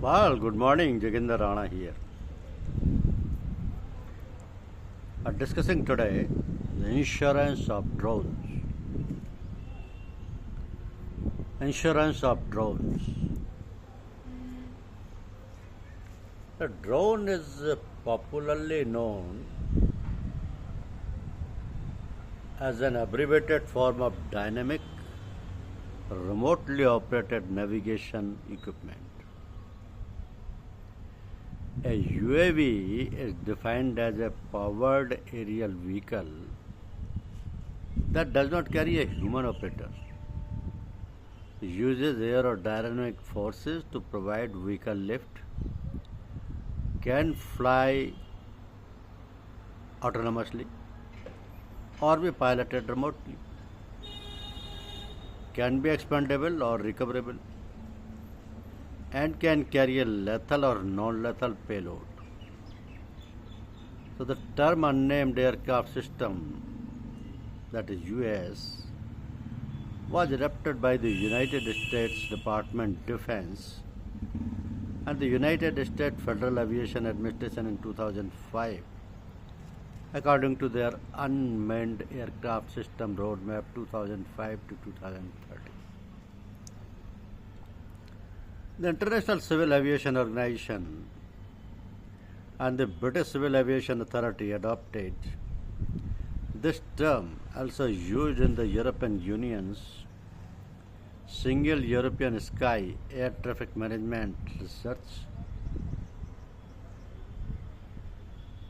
Well, good morning, Jaginder Rana here. Discussing today the insurance of drones. Insurance of drones. The drone is popularly known as an abbreviated form of dynamic, remotely operated navigation equipment. A UAV is defined as a powered aerial vehicle that does not carry a human operator. It uses aerodynamic forces to provide vehicle lift, can fly autonomously or be piloted remotely, can be expandable or recoverable, and can carry a lethal or non-lethal payload. So the term unnamed aircraft system, that is US, was adopted by the United States Department of Defense and the United States Federal Aviation Administration in 2005, according to their Unmanned Aircraft System Roadmap 2005 to 2030. The International Civil Aviation Organization and the British Civil Aviation Authority adopted this term, also used in the European Union's Single European Sky Air Traffic Management Research.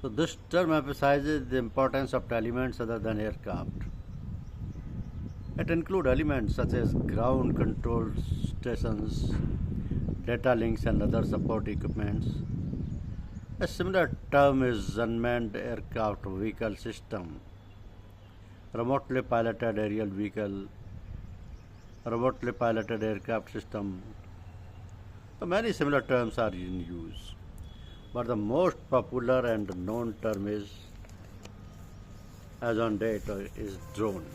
So this term emphasizes the importance of elements other than aircraft. It includes elements such as ground control stations, data links and other support equipments. A similar term is unmanned aircraft vehicle system, remotely piloted aerial vehicle, remotely piloted aircraft system. So many similar terms are in use, but the most popular and known term is, as on date, is drone.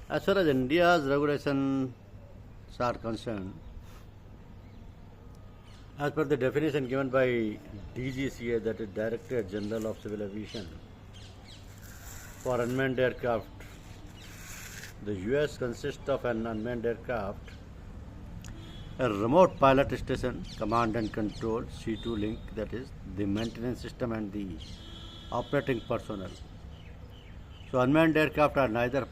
As far as India's regulations are concerned, as per the definition given by DGCA, that is Directorate General of Civil Aviation, for unmanned aircraft, the US consists of an unmanned aircraft, a remote pilot station, command and control, C2 link, that is the maintenance system and the operating personnel. So unmanned aircraft are neither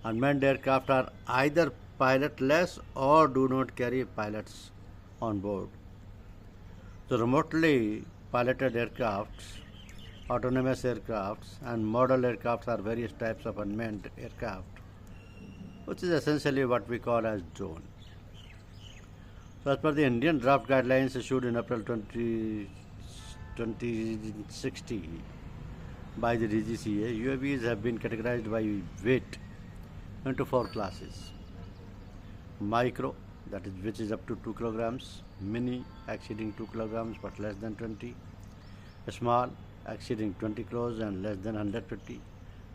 unmanned aircraft are either pilotless or do not carry pilots on board. So remotely piloted aircrafts, autonomous aircrafts and model aircrafts are various types of unmanned aircraft, which is essentially what we call as drone. So as per the Indian draft guidelines issued in April 2016 by the DGCA, UAVs have been categorized by weight into 4 classes. Micro, that is which is up to 2 kilograms, mini, exceeding 2 kilograms but less than 20, small, exceeding 20 kilos and less than 150,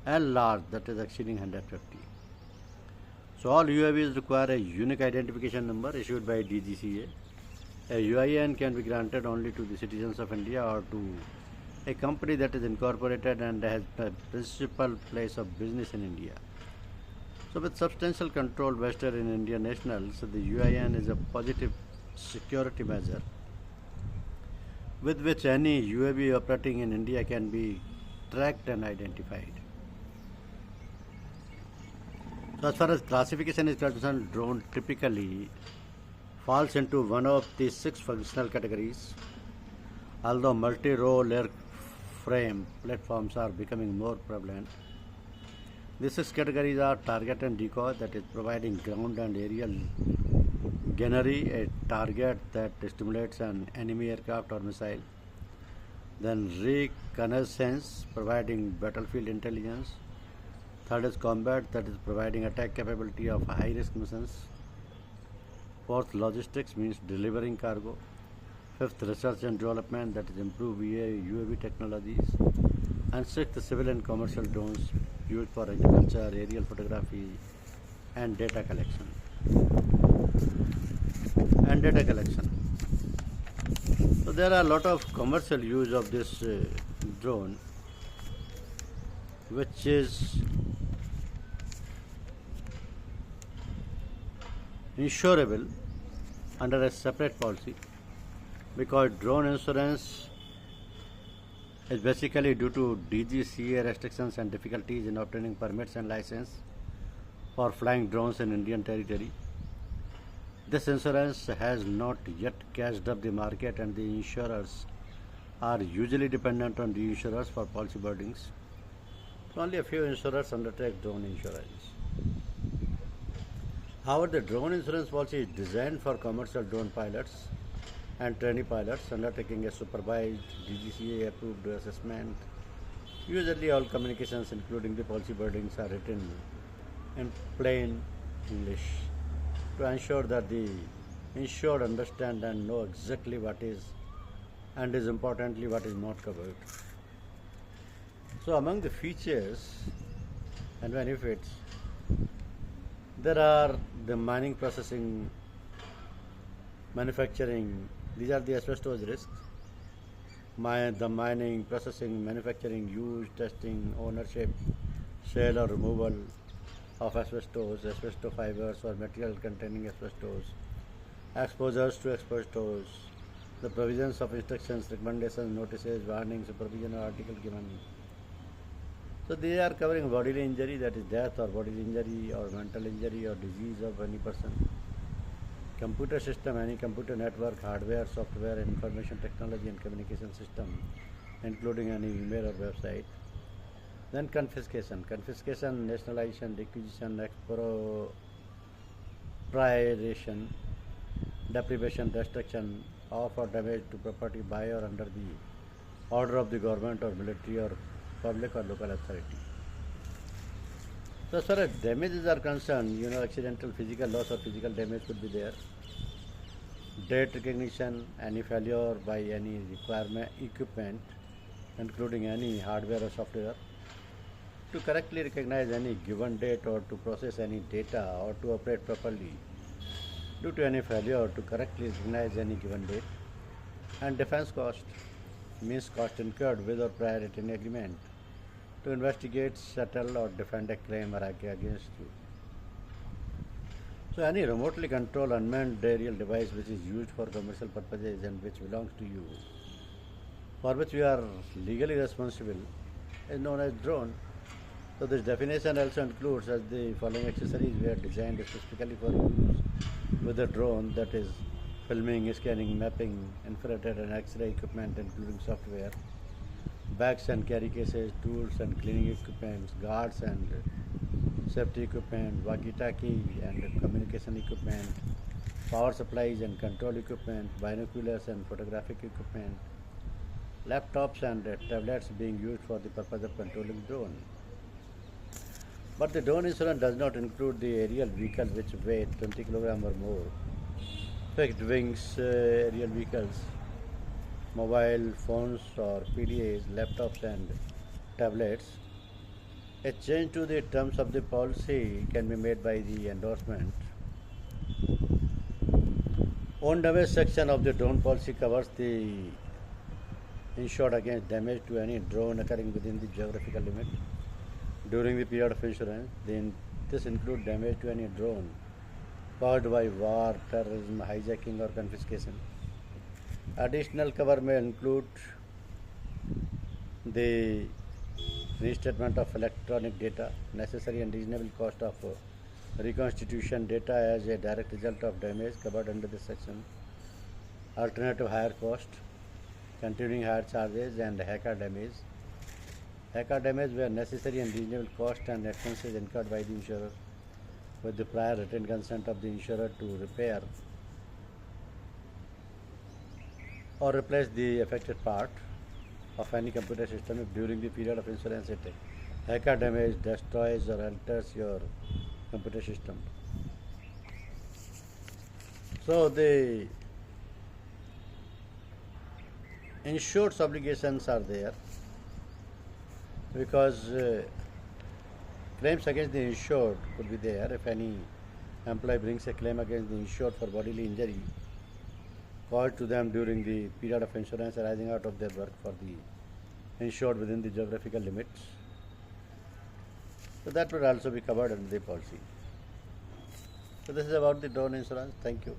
and large, that is exceeding 150. So all UAVs require a unique identification number issued by DGCA. A UIN can be granted only to the citizens of India or to a company that is incorporated and has a principal place of business in India. So with substantial control vested in Indian nationals, the UIN is a positive security measure with which any UAV operating in India can be tracked and identified. So as far as classification is concerned, drone typically falls into one of the 6 functional categories, although multi-role airframe platforms are becoming more prevalent. These 6 categories are target and decoy, that is providing ground and aerial gunnery, a target that stimulates an enemy aircraft or missile. Then reconnaissance, providing battlefield intelligence. Third is combat, that is providing attack capability of high risk missions. Fourth, logistics, means delivering cargo. Fifth, research and development, that is improve UAV technologies. And sixth, civil and commercial drones, used for agriculture, aerial photography, and data collection. So there are a lot of commercial use of this drone, which is insurable under a separate policy, because drone insurance is basically due to DGCA restrictions and difficulties in obtaining permits and license for flying drones in Indian territory. This insurance has not yet catched up the market, and the insurers are usually dependent on the insurers for policy wordings. So only a few insurers undertake drone insurance. However, the drone insurance policy is designed for commercial drone pilots and trainee pilots undertaking a supervised DGCA approved assessment. Usually all communications including the policy wordings are written in plain English to ensure that the insured understand and know exactly what is, and is importantly what is not covered. So among the features and benefits, there are the mining, processing, manufacturing. These are the asbestos risks. The mining, processing, manufacturing, use, testing, ownership, sale or removal of asbestos, asbestos fibers or material containing asbestos, exposures to asbestos, the provisions of instructions, recommendations, notices, warnings, supervision or article given. So they are covering bodily injury, that is death or bodily injury or mental injury or disease of any person. Computer system, any computer network, hardware, software, information technology and communication system, including any email or website. Then confiscation, nationalization, requisition, expropriation, deprivation, destruction of or damage to property by or under the order of the government or military or public or local authority. So as far as damages are concerned, accidental physical loss or physical damage could be there. Date recognition, any failure by any requirement equipment, including any hardware or software, to correctly recognize any given date or to process any data or to operate properly due to any failure to correctly recognize any given date. And defense cost means cost incurred with or prior written agreement to investigate, settle or defend a claim or against you. So any remotely controlled unmanned aerial device which is used for commercial purposes and which belongs to you, for which you are legally responsible, is known as drone. So this definition also includes as the following accessories were designed specifically for use with a drone, that is filming, scanning, mapping, infrared and X-ray equipment including software, bags and carry cases, tools and cleaning equipment, guards and safety equipment, walkie-talkie and communication equipment, power supplies and control equipment, binoculars and photographic equipment, laptops and tablets being used for the purpose of controlling drone. But the drone insurance does not include the aerial vehicles which weigh 20 kg or more, fixed wings aerial vehicles, mobile phones or PDAs, laptops and tablets. A change to the terms of the policy can be made by the endorsement. Own damage section of the drone policy covers the insured against damage to any drone occurring within the geographical limit during the period of insurance. This includes damage to any drone caused by war, terrorism, hijacking or confiscation. Additional cover may include the restatement of electronic data, necessary and reasonable cost of reconstitution data as a direct result of damage covered under this section, alternative higher cost, continuing higher charges and hacker damage. Hacker damage where necessary and reasonable cost and expenses incurred by the insurer with the prior written consent of the insurer to repair or replace the affected part of any computer system if during the period of insurance hacker damage destroys or alters your computer system. So the insured's obligations are there because Claims against the insured could be there if any employee brings a claim against the insured for bodily injury caused to them during the period of insurance arising out of their work for the insured within the geographical limits. So that would also be covered under the policy. So this is about the drone insurance. Thank you.